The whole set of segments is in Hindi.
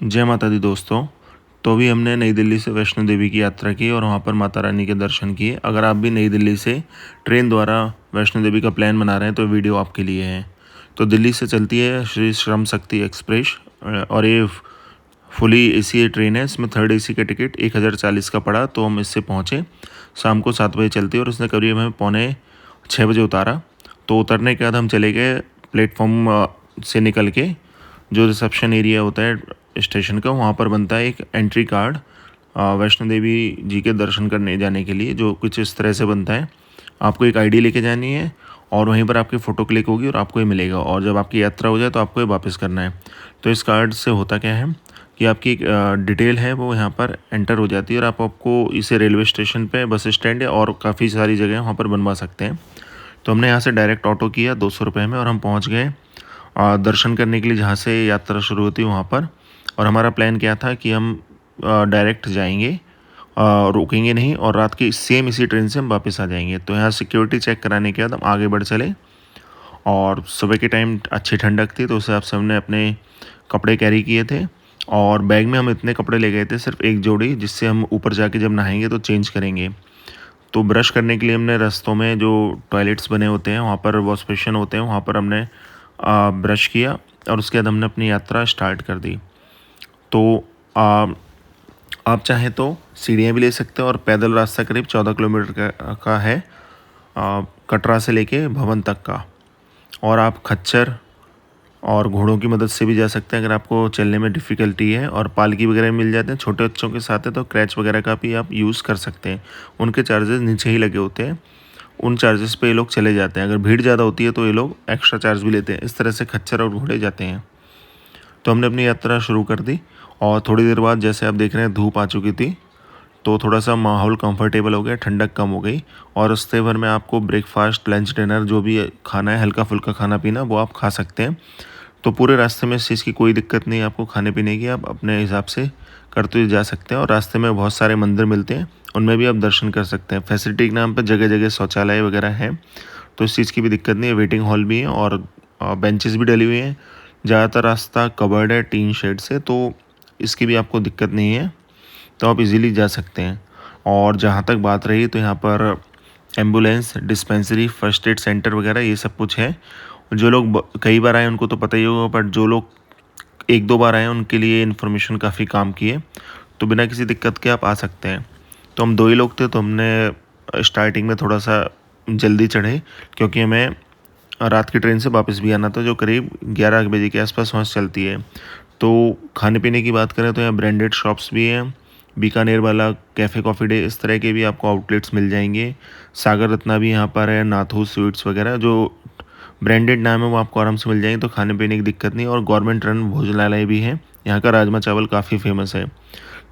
जय माता दी दोस्तों। तो अभी हमने नई दिल्ली से वैष्णो देवी की यात्रा की और वहाँ पर माता रानी के दर्शन किए। अगर आप भी नई दिल्ली से ट्रेन द्वारा वैष्णो देवी का प्लान बना रहे हैं तो वीडियो आपके लिए है। तो दिल्ली से चलती है श्री श्रम शक्ति एक्सप्रेस और ये फुली एसी ट्रेन है। इसमें थर्ड एसी का टिकट 1040 का पड़ा। तो हम इससे पहुँचे शाम को 7 बजे चलती है और उसने करीब हमें 5:45 उतारा। तो उतरने के बाद हम चले गए प्लेटफॉर्म से निकल के जो रिसेप्शन एरिया होता है स्टेशन का, वहाँ पर बनता है एक एंट्री कार्ड वैष्णो देवी जी के दर्शन करने जाने के लिए, जो कुछ इस तरह से बनता है। आपको एक आईडी लेके जानी है और वहीं पर आपकी फ़ोटो क्लिक होगी और आपको ये मिलेगा, और जब आपकी यात्रा हो जाए तो आपको ये वापस करना है। तो इस कार्ड से होता क्या है कि आपकी एक डिटेल है वो यहाँ पर एंटर हो जाती है और आपको इसे रेलवे स्टेशन पे, बस स्टैंड और काफ़ी सारी जगह वहाँ पर बनवा सकते हैं। तो हमने यहाँ से डायरेक्ट ऑटो किया 200 रुपये में और हम पहुँच गए दर्शन करने के लिए जहाँ से यात्रा शुरू होती है वहाँ पर। और हमारा प्लान क्या था कि हम डायरेक्ट जाएंगे, रुकेंगे नहीं, और रात की सेम इसी ट्रेन से हम वापस आ जाएंगे। तो यहाँ सिक्योरिटी चेक कराने के बाद हम आगे बढ़ चले और सुबह के टाइम अच्छी ठंडक थी तो उस हिसाब से हमने अपने कपड़े कैरी किए थे। और बैग में हम इतने कपड़े ले गए थे, सिर्फ एक जोड़ी, जिससे हम ऊपर जाके जब नहाएंगे तो चेंज करेंगे। तो ब्रश करने के लिए हमने रास्तों में जो टॉयलेट्स बने होते हैं वहाँ पर वॉश बेसिन होते हैं, वहाँ पर हमने ब्रश किया और उसके बाद हमने अपनी यात्रा स्टार्ट कर दी। तो आप चाहें तो सीढ़ियाँ भी ले सकते हैं और पैदल रास्ता करीब 14 किलोमीटर का है कटरा से लेके भवन तक का। और आप खच्चर और घोड़ों की मदद से भी जा सकते हैं अगर आपको चलने में डिफ़िकल्टी है, और पालकी वगैरह मिल जाते हैं। छोटे बच्चों के साथ है तो क्रैच वगैरह का भी आप यूज़ कर सकते हैं, उनके चार्जेस नीचे ही लगे होते हैं, उन चार्जेस पे ये लोग चले जाते हैं। अगर भीड़ ज़्यादा होती है तो ये लोग एक्स्ट्रा चार्ज भी लेते हैं। इस तरह से खच्चर और घोड़े जाते हैं। तो हमने अपनी यात्रा शुरू कर दी और थोड़ी देर बाद जैसे आप देख रहे हैं धूप आ चुकी थी, तो थोड़ा सा माहौल कंफर्टेबल हो गया, ठंडक कम हो गई। और रास्ते भर में आपको ब्रेकफास्ट, लंच, डिनर जो भी खाना है, हल्का फुल्का खाना पीना, वो आप खा सकते हैं। तो पूरे रास्ते में इस चीज़ की कोई दिक्कत नहीं है आपको खाने पीने की, आप अपने हिसाब से करते जा सकते हैं। और रास्ते में बहुत सारे मंदिर मिलते हैं, उनमें भी आप दर्शन कर सकते हैं। फैसिलिटी के नाम पर जगह जगह शौचालय वगैरह है, तो इस चीज़ की भी दिक्कत नहीं है। वेटिंग हॉल भी है और बेंचेस भी डली हुई हैं। ज़्यादातर रास्ता कवर्ड है टीन शेड से, तो इसकी भी आपको दिक्कत नहीं है, तो आप इजीली जा सकते हैं। और जहाँ तक बात रही, तो यहाँ पर ambulance, dispensary, first aid centre वगैरह ये सब कुछ है। जो लोग कई बार आए उनको तो पता ही होगा, बट जो लोग 1-2 बार आए उनके लिए इन्फॉर्मेशन काफ़ी काम की है। तो बिना किसी दिक्कत के आप आ सकते हैं। तो हम 2 ही लोग थे, तो हमने स्टार्टिंग में थोड़ा सा जल्दी चढ़े क्योंकि हमें रात की ट्रेन से वापस भी आना था, जो करीब 11 बजे के आसपास वहाँ से चलती है। तो खाने पीने की बात करें तो यहाँ ब्रांडेड शॉप्स भी हैं। बीकानेर वाला कैफ़े कॉफ़ी डे, इस तरह के भी आपको आउटलेट्स मिल जाएंगे। सागर रत्ना भी यहाँ पर है, नाथू स्वीट्स वगैरह, जो ब्रांडेड नाम है वो आपको आराम से मिल जाएंगे। तो खाने पीने की दिक्कत नहीं। और गवर्नमेंट रन भोजनालय भी है। यहाँ का राजमा चावल काफ़ी फेमस है।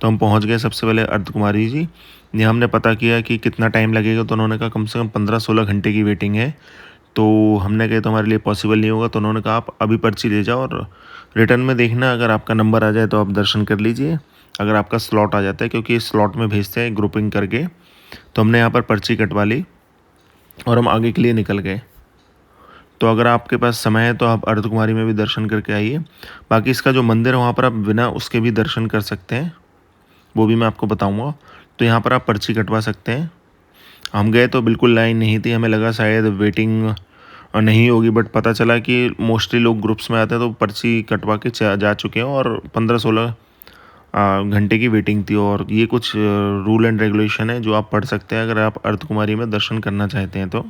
तो हम पहुँच गए सबसे पहले अर्ध कुमारी जी। यहाँ हमने पता किया कि कितना टाइम लगेगा, तो उन्होंने कहा कम से कम 15-16 घंटे की वेटिंग है। तो हमने कहा तो हमारे लिए पॉसिबल नहीं होगा। तो उन्होंने कहा आप अभी पर्ची ले जाओ और रिटर्न में देखना, अगर आपका नंबर आ जाए तो आप दर्शन कर लीजिए, अगर आपका स्लॉट आ जाता है, क्योंकि इस स्लॉट में भेजते हैं ग्रुपिंग करके। तो हमने यहाँ पर पर्ची कटवा ली और हम आगे के लिए निकल गए। तो अगर आपके पास समय है तो आप अर्धकुमारी में भी दर्शन करके आइए। बाकी इसका जो मंदिर है वहाँ पर आप बिना उसके भी दर्शन कर सकते हैं, वो भी मैं आपको बताऊँगा। तो यहाँ पर आप पर्ची कटवा सकते हैं। हम गए तो बिल्कुल लाइन नहीं थी, हमें लगा शायद वेटिंग नहीं होगी, बट पता चला कि मोस्टली लोग ग्रुप्स में आते हैं तो पर्ची कटवा के जा चुके हैं और 15-16 घंटे की वेटिंग थी। और ये कुछ रूल एंड रेगुलेशन है जो आप पढ़ सकते हैं अगर आप अर्धकुमारी में दर्शन करना चाहते हैं तो।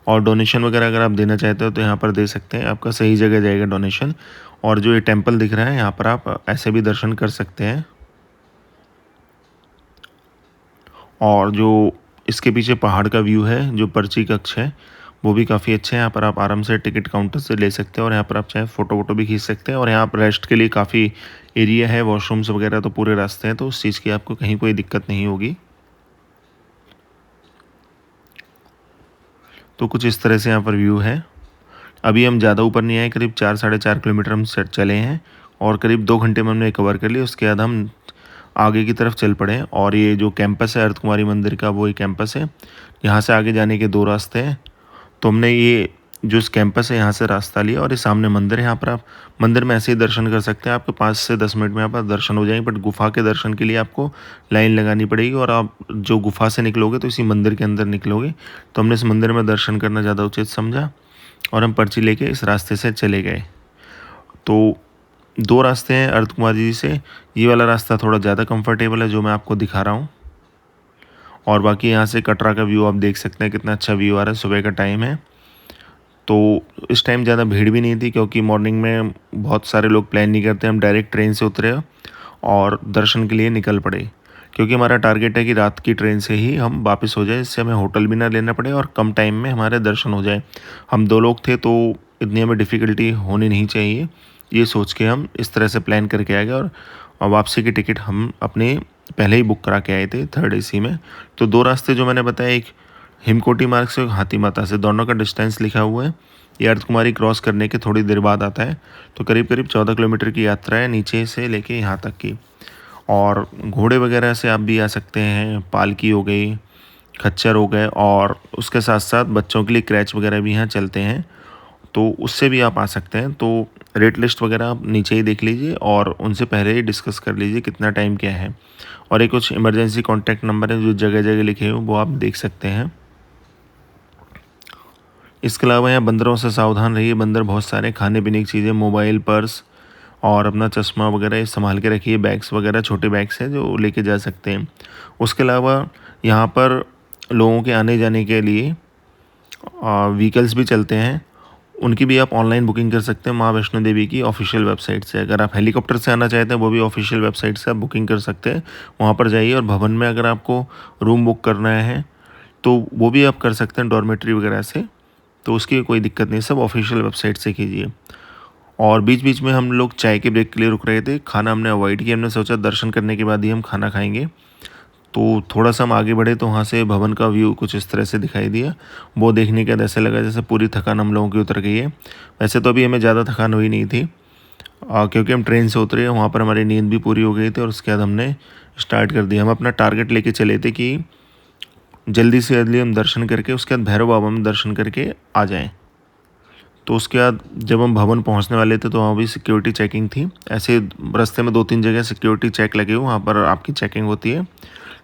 और डोनेशन वगैरह अगर आप देना चाहते हो तो यहाँ पर दे सकते हैं, आपका सही जगह जाएगा डोनेशन। और जो ये टेम्पल दिख रहा है यहाँ पर आप ऐसे भी दर्शन कर सकते हैं। और जो इसके पीछे पहाड़ का व्यू है, जो पर्ची कक्ष है, वो भी काफ़ी अच्छा है। यहाँ पर आप आराम से टिकट काउंटर से ले सकते हैं और यहाँ पर आप चाहे फ़ोटो वोटो भी खींच सकते हैं। और यहाँ पर रेस्ट के लिए काफ़ी एरिया है, वॉशरूम्स वगैरह तो पूरे रास्ते हैं, तो उस चीज़ की आपको कहीं कोई दिक्कत नहीं होगी। तो कुछ इस तरह से यहाँ पर व्यू है। अभी हम ज़्यादा ऊपर नहीं आए, करीब 4-4.5 किलोमीटर हम चले हैं और करीब 2 घंटे में हमने कवर कर लिया। उसके बाद हम आगे की तरफ चल पड़े। और ये जो कैंपस है अर्धकुमारी मंदिर का, वो ही कैंपस है। यहाँ से आगे जाने के 2 रास्ते हैं। तो हमने ये जो इस कैंपस है यहाँ से रास्ता लिया और ये सामने मंदिर है। यहाँ पर आप मंदिर में ऐसे ही दर्शन कर सकते हैं। आपके 5 से 10 मिनट में यहाँ पर दर्शन हो जाएंगे, बट गुफा के दर्शन के लिए आपको लाइन लगानी पड़ेगी और आप जो गुफा से निकलोगे तो इसी मंदिर के अंदर निकलोगे। तो हमने इस मंदिर में दर्शन करना ज़्यादा उचित समझा और हम पर्ची लेके इस रास्ते से चले गए। तो 2 रास्ते हैं अर्ध कुमारी जी से। ये वाला रास्ता थोड़ा ज़्यादा कंफर्टेबल है जो मैं आपको दिखा रहा हूँ, और बाकी यहाँ से कटरा का व्यू आप देख सकते हैं, कितना अच्छा व्यू आ रहा है। सुबह का टाइम है तो इस टाइम ज़्यादा भीड़ भी नहीं थी, क्योंकि मॉर्निंग में बहुत सारे लोग प्लान नहीं करते। हम डायरेक्ट ट्रेन से उतरे और दर्शन के लिए निकल पड़े, क्योंकि हमारा टारगेट है कि रात की ट्रेन से ही हम वापस हो जाए, इससे हमें होटल भी ना लेना पड़े और कम टाइम में हमारे दर्शन हो जाए। हम 2 लोग थे तो इतनी हमें डिफ़िकल्टी होनी नहीं चाहिए, ये सोच के हम इस तरह से प्लान करके आ गए। और वापसी की टिकट हम अपने पहले ही बुक करा के आए थे 3rd AC में। तो 2 रास्ते जो मैंने बताया, एक हिमकोटी मार्ग से, हाथी माता से, दोनों का डिस्टेंस लिखा हुआ है। ये अर्ध कुमारी क्रॉस करने के थोड़ी देर बाद आता है। तो करीब करीब 14 किलोमीटर की यात्रा है नीचे से लेके यहाँ तक की। और घोड़े वगैरह से आप भी आ सकते हैं, पालकी हो गई, खच्चर हो गए, और उसके साथ साथ बच्चों के लिए क्रैच वगैरह भी यहाँ चलते हैं, तो उससे भी आप आ सकते हैं। तो रेट लिस्ट वगैरह आप नीचे ही देख लीजिए और उनसे पहले ही डिस्कस कर लीजिए कितना टाइम क्या है। और एक कुछ इमरजेंसी कॉन्टैक्ट नंबर है जो जगह जगह लिखे हुए, वो आप देख सकते हैं। इसके अलावा यहाँ बंदरों से सावधान रहिए। बंदर बहुत सारे, खाने पीने की चीज़ें, मोबाइल, पर्स और अपना चश्मा वगैरह ये संभाल के रखिए। बैग्स वगैरह छोटे बैग्स हैं जो लेके जा सकते हैं। उसके अलावा यहाँ पर लोगों के आने जाने के लिए व्हीकल्स भी चलते हैं, उनकी भी आप ऑनलाइन बुकिंग कर सकते हैं माँ वैष्णो देवी की ऑफिशियल वेबसाइट से। अगर आप हेलीकॉप्टर से आना चाहते हैं वो भी ऑफिशियल वेबसाइट से आप बुकिंग कर सकते हैं। वहाँ पर जाइए, और भवन में अगर आपको रूम बुक करना है तो वो भी आप कर सकते हैं डॉर्मेट्री वगैरह से, तो उसकी कोई दिक्कत नहीं, सब ऑफिशियल वेबसाइट से कीजिए। और बीच बीच में हम लोग चाय के ब्रेक के लिए रुक रहे थे। खाना हमने अवॉइड किया, हमने सोचा दर्शन करने के बाद ही हम खाना खाएंगे। तो थोड़ा सा हम आगे बढ़े तो वहाँ से भवन का व्यू कुछ इस तरह से दिखाई दिया। वो देखने के बाद ऐसा लगा जैसे पूरी थकान हम लोगों की उतर गई है। वैसे तो अभी हमें ज़्यादा थकान हुई नहीं थी, क्योंकि हम ट्रेन से उतरे, वहाँ पर हमारी नींद भी पूरी हो गई थी और उसके बाद हमने स्टार्ट कर दिया। हम अपना टारगेट लेके चले थे कि जल्दी से जल्दी हम दर्शन करके उसके बाद भैरव बाबा में दर्शन करके आ जाएं। तो उसके बाद जब हम भवन पहुंचने वाले थे तो वहाँ भी सिक्योरिटी चेकिंग थी। ऐसे रास्ते में 2-3 जगह सिक्योरिटी चेक लगे हुए, वहाँ पर आपकी चेकिंग होती है,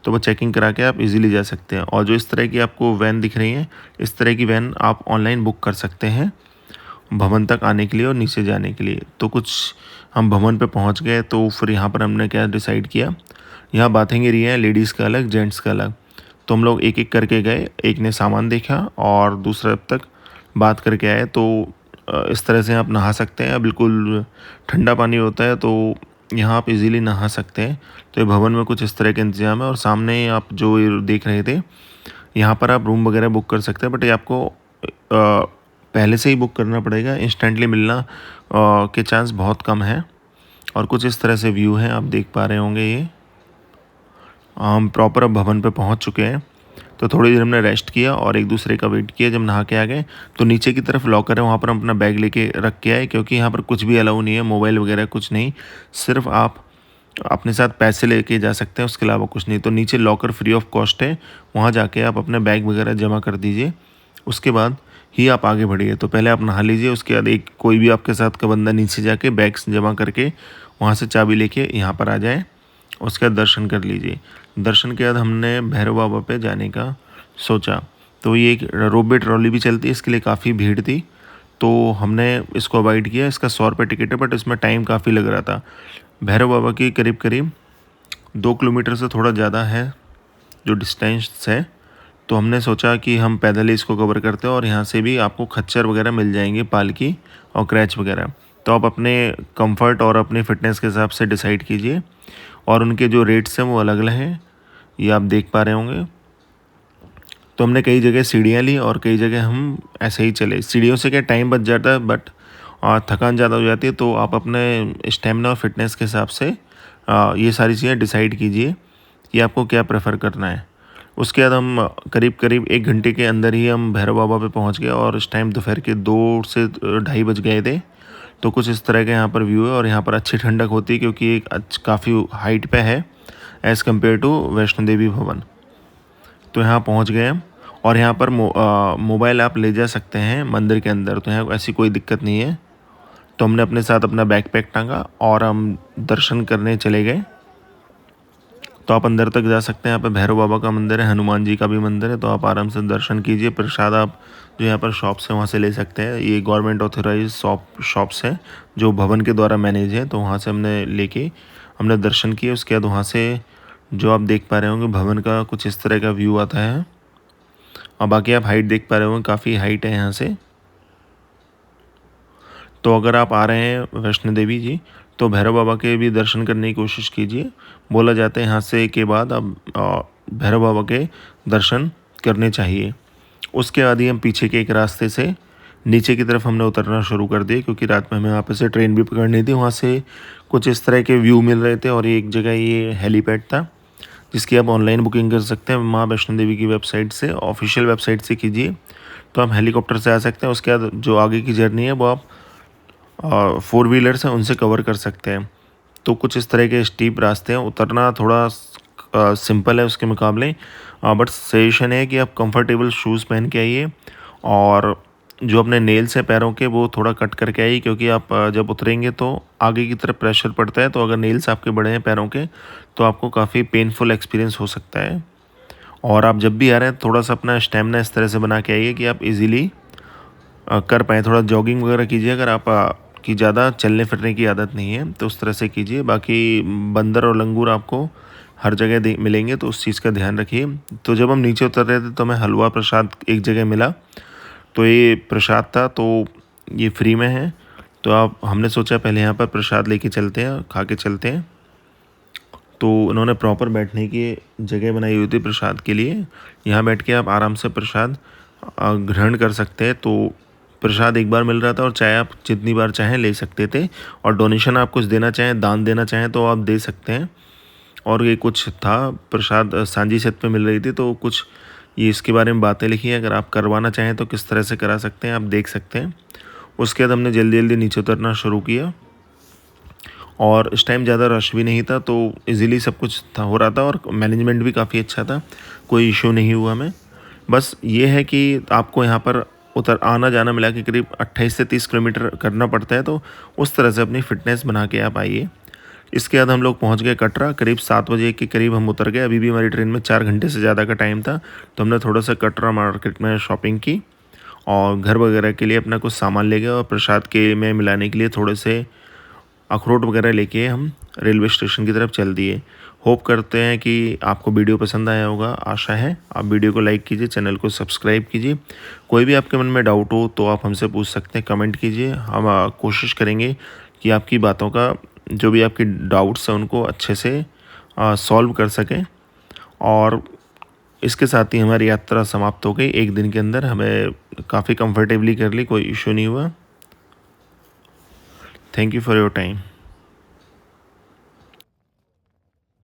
तो वो चेकिंग करा के आप इजीली जा सकते हैं। और जो इस तरह की आपको वैन दिख रही है, इस तरह की वैन आप ऑनलाइन बुक कर सकते हैं भवन तक आने के लिए और नीचे जाने के लिए। तो कुछ हम भवन पे पहुंच गए तो फिर यहाँ पर हमने क्या डिसाइड किया, यहाँ बातें गिरी हैं, लेडीज़ का अलग, जेंट्स का अलग। तो हम लोग एक एक करके गए, एक ने सामान देखा और दूसरा अब तक बात करके आए। तो इस तरह से आप नहा सकते हैं, बिल्कुल ठंडा पानी होता है, तो यहाँ आप इजीली नहा सकते हैं। तो ये भवन में कुछ इस तरह के इंतजाम है। और सामने आप जो ये देख रहे थे, यहाँ पर आप रूम वगैरह बुक कर सकते हैं, बट ये आपको पहले से ही बुक करना पड़ेगा। इंस्टेंटली मिलना के चांस बहुत कम है। और कुछ इस तरह से व्यू है, आप देख पा रहे होंगे। ये हम प्रॉपर अब भवन पे पहुंच चुके हैं। तो थोड़ी देर हमने रेस्ट किया और एक दूसरे का वेट किया। जब नहा के आ गए तो नीचे की तरफ लॉकर है, वहाँ पर हम अपना बैग लेके रख के आए, क्योंकि यहाँ पर कुछ भी अलाउ नहीं है, मोबाइल वगैरह कुछ नहीं, सिर्फ आप अपने साथ पैसे लेके जा सकते हैं, उसके अलावा कुछ नहीं। तो नीचे लॉकर फ्री ऑफ कॉस्ट है, वहाँ जाके आप अपने बैग वगैरह जमा कर दीजिए, उसके बाद ही आप आगे बढ़िए। तो पहले आप नहा लीजिए, उसके बाद एक कोई भी आपके साथ का बंदा नीचे जाके बैग्स जमा करके वहाँ से चाबी लेके यहाँ पर आ जाए, उसके बाद दर्शन कर लीजिए। दर्शन के बाद हमने भैरव बाबा पे जाने का सोचा। तो ये एक रोपवे ट्रॉली भी चलती है, इसके लिए काफ़ी भीड़ थी, तो हमने इसको अवॉइड किया। इसका 100 रुपये टिकट है, बट इसमें टाइम काफ़ी लग रहा था। भैरव बाबा की करीब करीब 2 किलोमीटर से थोड़ा ज़्यादा है जो डिस्टेंस है, तो हमने सोचा कि हम पैदल ही इसको कवर करते हैं। और यहाँ से भी आपको खच्चर वगैरह मिल जाएंगे, पालकी और क्रैच वगैरह। तो आप अपने कंफर्ट और अपनी फ़िटनेस के हिसाब से डिसाइड कीजिए। और उनके जो रेट्स हैं वो अलग अलग हैं, ये आप देख पा रहे होंगे। तो हमने कई जगह सीढ़ियाँ ली और कई जगह हम ऐसे ही चले। सीढ़ियों से क्या टाइम बच जाता है, बट थकान ज़्यादा हो जाती है। तो आप अपने स्टेमिना और फिटनेस के हिसाब से ये सारी चीज़ें डिसाइड कीजिए कि आपको क्या प्रेफर करना है। उसके बाद हम करीब करीब 1 घंटे के अंदर ही हम भैरव बाबा पे पहुंच गए, और इस टाइम दोपहर के 2 से 2:30 बज गए थे। तो कुछ इस तरह का यहाँ पर व्यू है, और यहाँ पर अच्छी ठंडक होती है, क्योंकि एक काफ़ी हाइट पे है as compare to Vaishno Devi भवन। तो यहाँ पहुँच गए हम, और यहाँ पर मोबाइल आप ले जा सकते हैं मंदिर के अंदर, तो यहाँ ऐसी कोई दिक्कत नहीं है। तो हमने अपने साथ अपना बैकपैक टांगा और हम दर्शन करने चले गए। तो आप अंदर तक जा सकते हैं। यहाँ पे भैरव बाबा का मंदिर है, हनुमान जी का भी मंदिर है, तो आप आराम से दर्शन कीजिए। प्रसाद आप जो यहाँ पर शॉप्स है वहाँ से ले सकते हैं। ये गवर्नमेंट ऑथोराइज शॉप्स हैं जो भवन के द्वारा मैनेज है, तो वहाँ से हमने दर्शन किए। उसके बाद वहाँ से जो आप देख पा रहे होंगे भवन का कुछ इस तरह का व्यू आता है। और बाकी आप हाइट देख पा रहे होंगे, काफ़ी हाइट है यहाँ से। तो अगर आप आ रहे हैं वैष्णो देवी जी, तो भैरव बाबा के भी दर्शन करने की कोशिश कीजिए। बोला जाता है यहाँ से के बाद अब भैरव बाबा के दर्शन करने चाहिए। उसके बाद ही हम पीछे के एक रास्ते से नीचे की तरफ हमने उतरना शुरू कर दिया, क्योंकि रात में हमें वहाँ पे से ट्रेन भी पकड़नी थी। वहाँ से कुछ इस तरह के व्यू मिल रहे थे और एक जगह ये हेलीपैड था जिसकी आप ऑनलाइन बुकिंग कर सकते हैं माँ वैष्णो देवी की वेबसाइट से, ऑफिशियल वेबसाइट से कीजिए तो आप हेलीकॉप्टर से आ सकते हैं। उसके बाद जो आगे की जर्नी है वो आप 4 व्हीलर्स हैं उनसे कवर कर सकते हैं। तो कुछ इस तरह के स्टीप रास्ते हैं, उतरना थोड़ा सिंपल है उसके मुकाबले, बट सजेशन है कि आप कंफर्टेबल शूज़ पहन के आइए और जो अपने नेल्स हैं पैरों के वो थोड़ा कट करके आइए, क्योंकि आप जब उतरेंगे तो आगे की तरफ प्रेशर पड़ता है। तो अगर नेल्स आपके बड़े हैं पैरों के तो आपको काफ़ी पेनफुल एक्सपीरियंस हो सकता है। और आप जब भी आ रहे हैं थोड़ा सा अपना स्टेमिना इस तरह से बना के आइए कि आप इजीली कर पाएँ। थोड़ा जॉगिंग वगैरह कीजिए, अगर आप की ज़्यादा चलने फिरने की आदत नहीं है तो उस तरह से कीजिए। बाकी बंदर और लंगूर आपको हर जगह मिलेंगे, तो उस चीज़ का ध्यान रखिए। तो जब हम नीचे उतर रहे थे तो हमें हलवा प्रसाद एक जगह मिला, तो ये प्रसाद था, तो ये फ्री में है। तो हमने सोचा पहले यहाँ पर प्रसाद लेके चलते हैं, खा के चलते हैं। तो उन्होंने प्रॉपर बैठने की जगह बनाई हुई थी प्रसाद के लिए, यहाँ बैठ के आप आराम से प्रसाद ग्रहण कर सकते हैं। तो प्रसाद एक बार मिल रहा था और चाहे आप जितनी बार चाहें ले सकते थे, और डोनेशन आप कुछ देना चाहें, दान देना चाहें तो आप दे सकते हैं। और ये कुछ था प्रसाद सांझी छत पे मिल रही थी, तो कुछ ये इसके बारे में बातें लिखी हैं, अगर आप करवाना चाहें तो किस तरह से करा सकते हैं आप देख सकते हैं। उसके बाद हमने जल्दी जल्दी नीचे उतरना शुरू किया और इस टाइम ज़्यादा रश भी नहीं था, तो इजीली सब कुछ हो रहा था और मैनेजमेंट भी काफ़ी अच्छा था, कोई इशू नहीं हुआ हमें। बस ये है कि आपको यहाँ पर आना जाना मिला के करीब 28 से 30 किलोमीटर करना पड़ता है, तो उस तरह से अपनी फ़िटनेस बना के आप आइए। इसके बाद हम लोग पहुँच गए कटरा, करीब 7 बजे के करीब हम उतर गए। अभी भी हमारी ट्रेन में 4 घंटे से ज़्यादा का टाइम था, तो हमने थोड़ा सा कटरा मार्केट में शॉपिंग की और घर वगैरह के लिए अपना कुछ सामान ले गए, और प्रसाद के में मिलाने के लिए थोड़े से अखरोट वगैरह लेके हम रेलवे स्टेशन की तरफ चल दिए। होप करते हैं कि आपको वीडियो पसंद आया होगा, आशा है। आप वीडियो को लाइक कीजिए, चैनल को सब्सक्राइब कीजिए। कोई भी आपके मन में डाउट हो तो आप हमसे पूछ सकते हैं, कमेंट कीजिए। हम कोशिश करेंगे कि आपकी बातों का जो भी आपकी डाउट्स हैं उनको अच्छे से सॉल्व कर सकें। और इसके साथ ही हमारी यात्रा समाप्त हो गई। एक दिन के अंदर हमें काफ़ी कंफर्टेबली कर ली, कोई इशू नहीं हुआ। Thank you for your time.